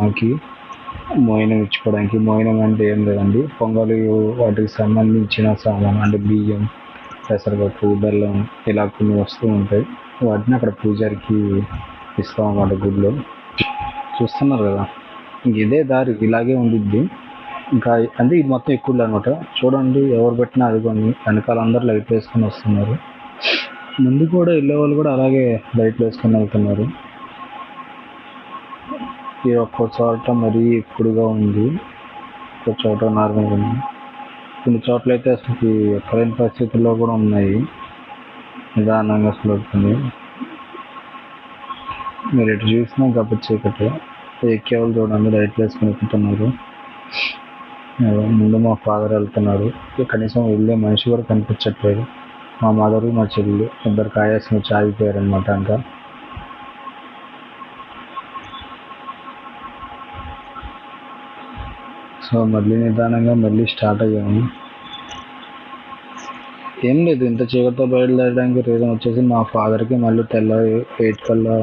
మాకి మోయినం ఇచ్చుకోవడానికి. మోయినం అంటే ఏం లేదండి, పొంగలి వాటికి సంబంధించిన సామాన్ అంటే బియ్యం, పెసరపప్పు, బెల్లం ఇలా కొన్ని వస్తువులు ఉంటాయి. వాటిని అక్కడ పూజారికి ఇస్తాం అన్నమాట గుడిలో. చూస్తున్నారు కదా, ఇంక ఇదే దారి ఇలాగే ఉండిద్ది. ఇంకా అంటే ఇది మొత్తం ఎక్కువ అనమాట. చూడండి, ఎవరు పెట్టినా అదిగోండి వెనకాల అందరూ లైట్ వేసుకొని వస్తున్నారు. ముందు కూడా వెళ్ళే వాళ్ళు కూడా అలాగే లైట్లు వేసుకొని వెళ్తున్నారు. ఈ ఒక్క చోట మరీ ఎక్కువగా ఉంది, ఒక చోట నార్మల్గా ఉంది. కొన్ని చోట్ల అయితే అసలు ఎక్కలేని పరిస్థితుల్లో కూడా ఉన్నాయి. నిదానంగా అసలు అవుతుంది. మీరు ఎటు చూసినా గబ్బు చీకటి. ఎక్కేవాళ్ళు చూడండి లైట్లు వేసుకొని ఎక్కుతున్నారు. ముందు మా ఫాదర్ వెళ్తున్నారు. కనీసం వెళ్ళే మనిషి కూడా కనిపించట్లేదు. మా మదరు మా చెల్లి ఇద్దరు కాయాల్సిన వచ్చి ఆగిపోయారు అనమాట. ఇంకా సో మళ్ళీ నిదానంగా మళ్ళీ స్టార్ట్ అయ్యాము. ఏం లేదు, ఇంత చీకటితో బయలుదేరడానికి రీజన్ వచ్చేసి మా ఫాదర్కి మళ్ళీ తెల్ల 8 కల్లా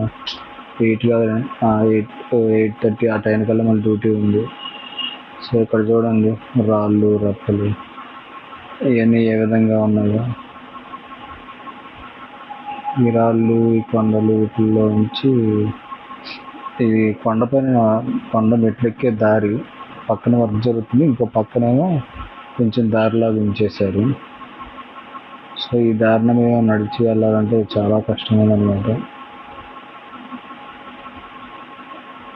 8 కాదు 8:30 ఆ టైం కల్లా మళ్ళీ డ్యూటీ ఉంది. సో ఇక్కడ చూడండి రాళ్ళు రప్పలు ఇవన్నీ ఏ విధంగా ఉన్నాయో. ఈ రాళ్ళు, ఈ కొండలు, వీటిల్లో నుంచి ఇది కొండ మెట్లెక్కే దారి. పక్కన వర్క్ జరుగుతుంది, ఇంకో పక్కనేమో కొంచెం దారిలాగా ఉంచేశారు. సో ఈ దారిన మేము నడిచి వెళ్ళాలంటే చాలా కష్టమైందనమాట.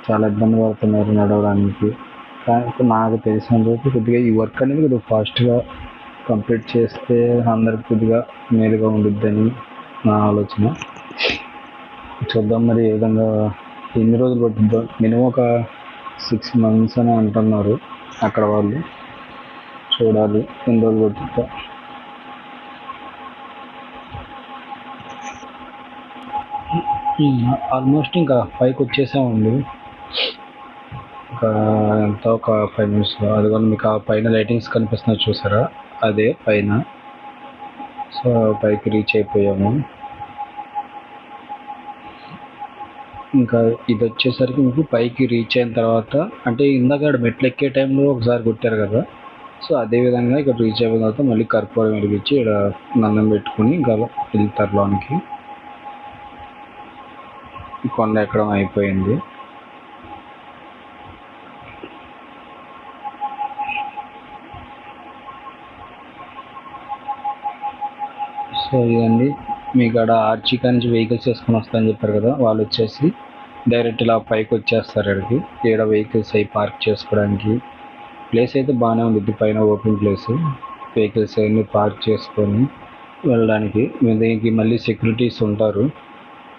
చాలా ఇబ్బంది పడుతున్నారు నడవడానికి. కానీ నాకు తెలిసినంతవరకు కొద్దిగా ఈ వర్క్ అనేది కొద్దిగా ఫాస్ట్గా కంప్లీట్ చేస్తే అందరికి కొద్దిగా మేలుగా ఉండిద్దని నా ఆలోచన. చూద్దాం మరి ఏ విధంగా ఎన్ని రోజులు పడుతుందో. మినిమం ఒక 6 months అని అంటున్నారు అక్కడ వాళ్ళు. చూడాలి ఎన్ని రోజులు పడుతుందో. ఆల్మోస్ట్ ఇంకా పైకి వచ్చేసామండి. ఒక 5 minutesలో అదిగో మీకు ఆ పైన లైటింగ్స్ కనిపిస్తున్నాయి చూసారా, అదే పైన. సో పైకి రీచ్ అయిపోయాము. ఇంకా ఇది వచ్చేసరికి మీకు పైకి రీచ్ అయిన తర్వాత అంటే ఇందాక మెట్లు ఎక్కే టైంలో ఒకసారి కొట్టారు కదా, సో అదేవిధంగా ఇక్కడ రీచ్ అయిపోయిన తర్వాత మళ్ళీ కర్పూరం వెలిగించి ఇక్కడ నందం పెట్టుకుని ఇంకా వెళ్తారు లోనికి. కొండ ఎక్కడం అయిపోయింది. సో ఇదండి మీకు అక్కడ ఆర్చికా నుంచి వెహికల్స్ వేసుకొని వస్తాయని చెప్పారు కదా, వాళ్ళు వచ్చేసి డైరెక్ట్ ఇలా పైకి వచ్చేస్తారు. అక్కడికి ఇక్కడ వెహికల్స్ అవి పార్క్ చేసుకోవడానికి ప్లేస్ అయితే బాగానే ఉంటుంది. పైన ఓపెన్ ప్లేస్, వెహికల్స్ అవన్నీ పార్క్ చేసుకొని వెళ్ళడానికి. దీనికి మళ్ళీ సెక్యూరిటీస్ ఉంటారు,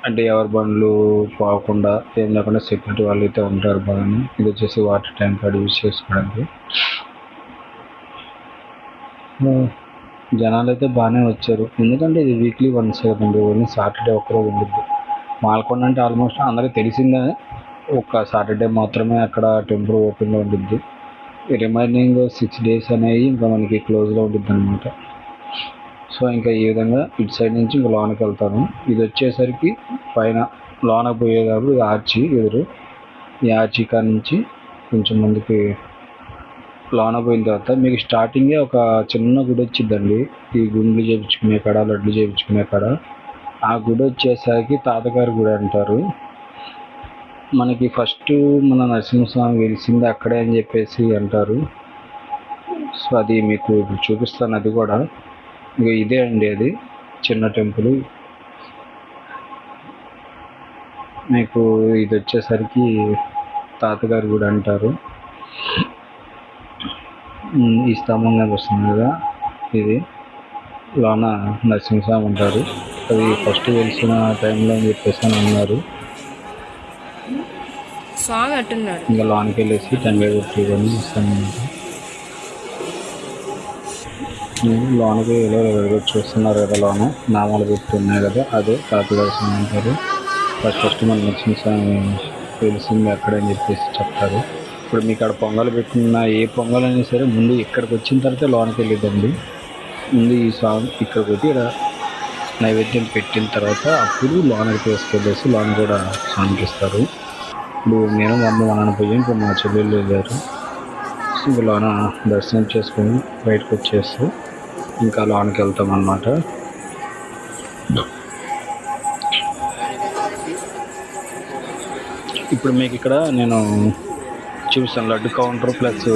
అంటే ఎవరి బండ్లు పోకుండా ఏం లేకుండా సెక్యూరిటీ వాళ్ళు అయితే ఉంటారు బాగానే. ఇది వచ్చేసి వాటర్ ట్యాంక్ అది యూజ్ చేసుకోవడానికి. జనాలు అయితే బాగానే వచ్చారు, ఎందుకంటే ఇది వీక్లీ వన్స్ కదండి, ఓన్లీ సాటర్డే ఒక్కరోజు ఉంటుంది. మాల్కొండ అంటే ఆల్మోస్ట్ అందరికీ తెలిసిందే, ఒక సాటర్డే మాత్రమే అక్కడ టెంపుల్ ఓపెన్లో ఉంటుంది. రిమైనింగ్ 6 days అనేవి ఇంకా మనకి క్లోజ్లో ఉంటుంది అనమాట. సో ఇంకా ఈ విధంగా ఇటు సైడ్ నుంచి ఇంకా లోనకి వెళ్తాను. ఇది వచ్చేసరికి పైన లోనకి పోయేటప్పుడు ఆర్చి ఎదురు, ఈ ఆర్చి కాడ నుంచి కొంచెం ముందుకి లోన పోయిన తర్వాత మీకు స్టార్టింగే ఒక చిన్న గుడి వచ్చిద్దండి. ఈ గుండ్లు చేయించుకునే కాడ, లడ్లు చేయించుకునే కాడ. ఆ గుడి వచ్చేసరికి తాతగారి గుడి అంటారు. మనకి ఫస్ట్ మన నరసింహస్వామి వెలిసింది అక్కడే అని చెప్పేసి అంటారు. సో అది మీకు చూపిస్తాను. అది కూడా ఇక ఇదే అండి, అది చిన్న టెంపుల్. మీకు ఇది వచ్చేసరికి తాతగారి గుడి అంటారు. ఈ స్తంభం కనిపిస్తుంది కదా, ఇది లోన నరసింహస్వామి ఉంటారు. అది ఫస్ట్ వెలిసిన టైంలో అని చెప్పేసి అని అన్నారు. ఇంకా లోనికి వెళ్ళేసి టెంకాయ కొట్టుకొని ఇస్తాను. లోనకి చూస్తున్నారు కదా, లోన నామాలు పెట్టి ఉన్నాయి కదా, అదే తాతగారి స్వామి అంటారు. ఫస్ట్ మన నరసింహస్వామి వెలిసింది అక్కడని చెప్పేసి చెప్తారు. ఇప్పుడు మీకు అక్కడ పొంగల్ పెట్టిన ఏ పొంగల్ అయినా సరే ముందు ఇక్కడికి వచ్చిన తర్వాత లోనికి వెళ్ళిద్దండి. ముందు ఈ స్వామి ఇక్కడికి వచ్చి ఇక్కడ నైవేద్యం పెట్టిన తర్వాత అప్పుడు లోనకి తీసుకెళ్ళేసి లోన కూడా స్వామికి ఇస్తారు. ఇప్పుడు నేను మా అమ్మ మా నాన్న పోయి ఇప్పుడు మా చెల్లెళ్ళు వెళ్ళారు. ఇంకా లోన దర్శనం చేసుకొని బయటకు వచ్చేస్తూ ఇంకా లోనికి వెళ్తాం అన్నమాట. ఇప్పుడు మీకు ఇక్కడ నేను చూపిస్తాను లడ్డు కౌంటర్ ప్లస్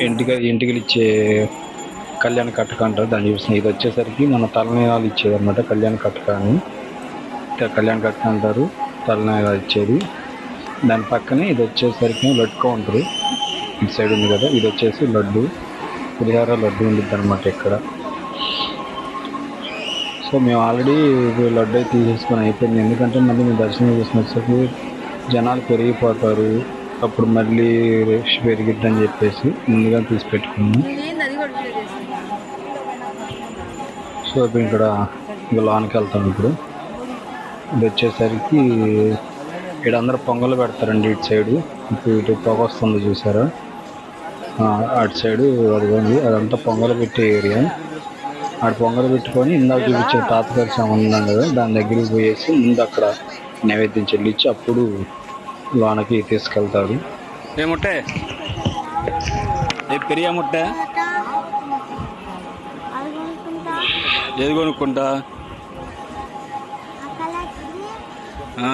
ఎంటికలు ఇచ్చే కళ్యాణ కట్టక అంటారు దాన్ని చూపిస్తాను. ఇది వచ్చేసరికి మన తలనీలాలు ఇచ్చేది అనమాట. కళ్యాణ కట్టక అంటారు, తలనీలాలు ఇచ్చేది. దాని పక్కనే ఇది వచ్చేసరికి లడ్డు కౌంటరు ఇటు సైడ్ ఉంది కదా, ఇది వచ్చేసి లడ్డు పులిహార లడ్డు ఉండిద్ది అనమాట ఇక్కడ. సో మేము ఆల్రెడీ లడ్డు అయితే తీసేసుకొని అయిపోయింది. ఎందుకంటే మళ్ళీ మేము దర్శనం చేసుకునేసరికి జనాలు పెరిగిపోతారు, అప్పుడు మళ్ళీ రష్ పెరిగిద్దని చెప్పేసి ముందుగా తీసి పెట్టుకున్నాము. సో ఇప్పుడు ఇక్కడ లోనికి వెళ్తాం. ఇప్పుడు ఇది వచ్చేసరికి ఇక్కడ అందరూ పొంగలు పెడతారండి ఇటు సైడు. ఇప్పుడు ఇటు పొగ వస్తుంది చూసారా, అటు సైడు అదిగోండి అదంతా పొంగలు పెట్టే ఏరియా. ఆడ పొంగలు పెట్టుకొని ఇందాక చూపించే తాతగారి సామాన్ ఉన్నాం కదా దాని దగ్గరికి పోయేసి ముందు అక్కడ నైవేద్యం చెల్లించి అప్పుడు లోనకి తీసుకెళ్తారు. ఏముంటే పెరిగా ముట్ట ఏది కొనుక్కుంటా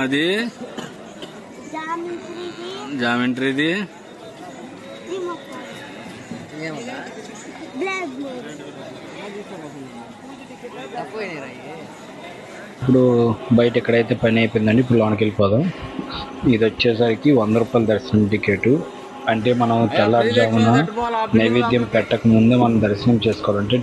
అది జామెంట్రీది ఇప్పుడు బయట ఎక్కడైతే పని అయిపోయిందండి ఇప్పుడు లోనికి వెళ్ళిపోదాం. ఇది వచ్చేసరికి 100 రూపాయల దర్శనం టికెట్. అంటే మనం తెల్లారుజామున నైవేద్యం పెట్టక ముందే మనం దర్శనం చేసుకోవాలంటే